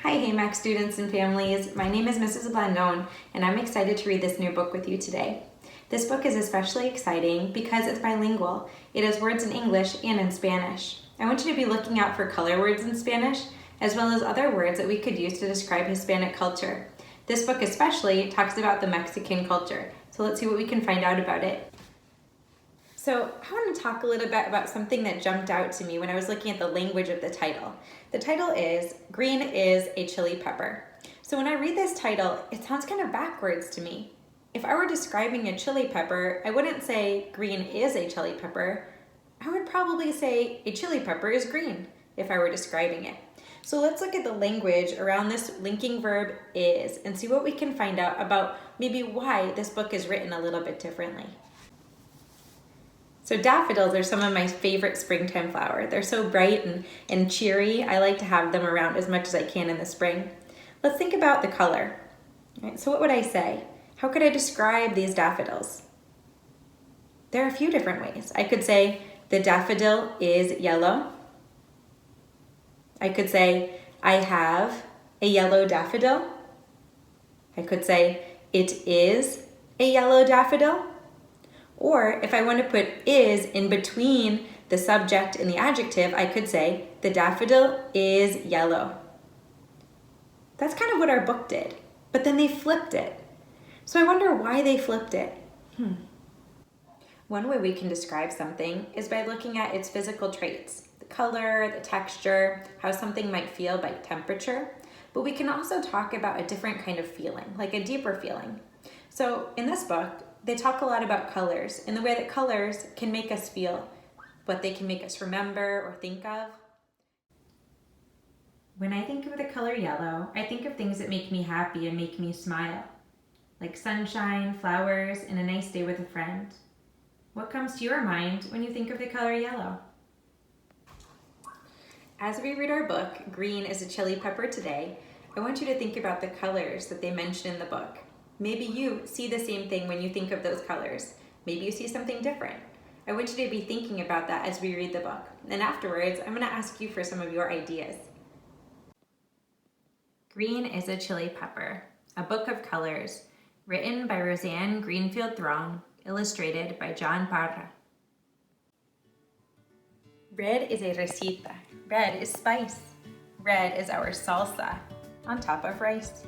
Hi Haymax students and families, my name is Mrs. Blandone and I'm excited to read this new book with you today. This book is especially exciting because it's bilingual. It has words in English and in Spanish. I want you to be looking out for color words in Spanish as well as other words that we could use to describe Hispanic culture. This book especially talks about the Mexican culture, so let's see what we can find out about it. So I want to talk a little bit about something that jumped out to me when I was looking at the language of the title. The title is Green is a Chili Pepper. So when I read this title, it sounds kind of backwards to me. If I were describing a chili pepper, I wouldn't say green is a chili pepper. I would probably say a chili pepper is green if I were describing it. So let's look at the language around this linking verb is and see what we can find out about maybe why this book is written a little bit differently. So daffodils are some of my favorite springtime flowers. They're so bright and cheery. I like to have them around as much as I can in the spring. Let's think about the color. All right, so what would I say? How could I describe these daffodils? There are a few different ways. I could say the daffodil is yellow. I could say I have a yellow daffodil. I could say it is a yellow daffodil. Or if I want to put is in between the subject and the adjective, I could say the daffodil is yellow. That's kind of what our book did, but then they flipped it. So I wonder why they flipped it. One way we can describe something is by looking at its physical traits, the color, the texture, how something might feel by temperature, but we can also talk about a different kind of feeling, like a deeper feeling. So in this book, they talk a lot about colors and the way that colors can make us feel, what they can make us remember or think of. When I think of the color yellow, I think of things that make me happy and make me smile, like sunshine, flowers, and a nice day with a friend. What comes to your mind when you think of the color yellow? As we read our book, Green is a Chili Pepper today, I want you to think about the colors that they mention in the book. Maybe you see the same thing when you think of those colors. Maybe you see something different. I want you to be thinking about that as we read the book. And afterwards, I'm going to ask you for some of your ideas. Green is a Chili Pepper, a book of colors, written by Roseanne Greenfield Throng, illustrated by John Parra. Red is a receta. Red is spice. Red is our salsa on top of rice.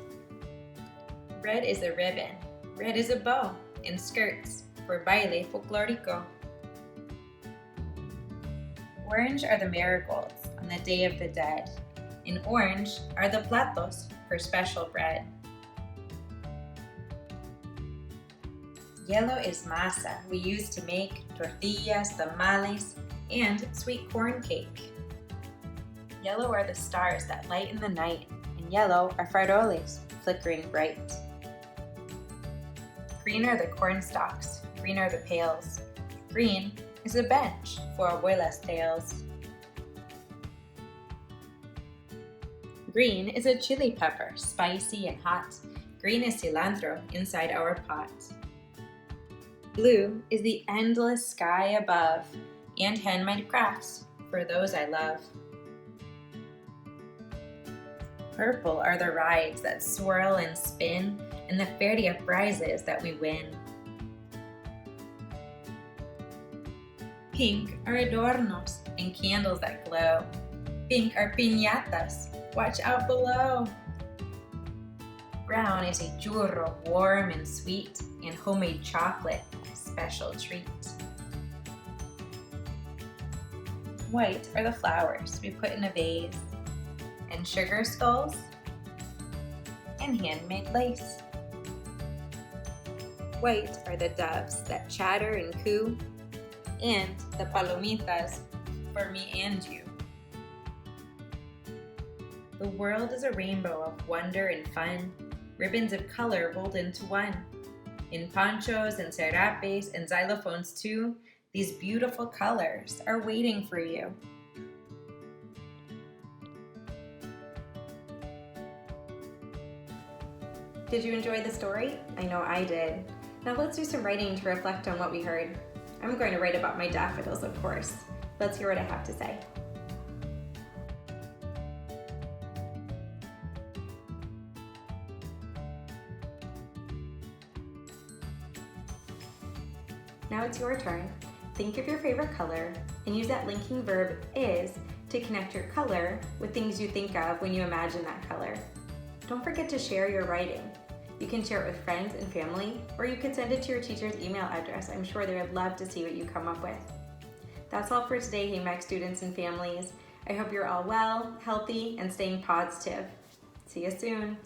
Red is a ribbon. Red is a bow and skirts for baile folklorico. Orange are the marigolds on the Day of the Dead, and orange are the platos for special bread. Yellow is masa we use to make tortillas, tamales, and sweet corn cake. Yellow are the stars that lighten the night, and yellow are faroles flickering bright. Green are the corn stalks, green are the pails. Green is a bench for abuela's tales. Green is a chili pepper, spicy and hot. Green is cilantro inside our pot. Blue is the endless sky above and handmade crafts for those I love. Purple are the rides that swirl and spin and the feria prizes that we win. Pink are adornos and candles that glow. Pink are piñatas, watch out below. Brown is a churro, warm and sweet, and homemade chocolate, a special treat. White are the flowers we put in a vase, and sugar skulls, and handmade lace. White are the doves that chatter and coo, and the palomitas for me and you. The world is a rainbow of wonder and fun, ribbons of color rolled into one. In ponchos and serapes and xylophones too, these beautiful colors are waiting for you. Did you enjoy the story? I know I did. Now let's do some writing to reflect on what we heard. I'm going to write about my daffodils, of course. Let's hear what I have to say. Now it's your turn. Think of your favorite color and use that linking verb is to connect your color with things you think of when you imagine that color. Don't forget to share your writing. You can share it with friends and family, or you could send it to your teacher's email address. I'm sure they would love to see what you come up with. That's all for today, HAMAC students and families. I hope you're all well, healthy, and staying positive. See you soon.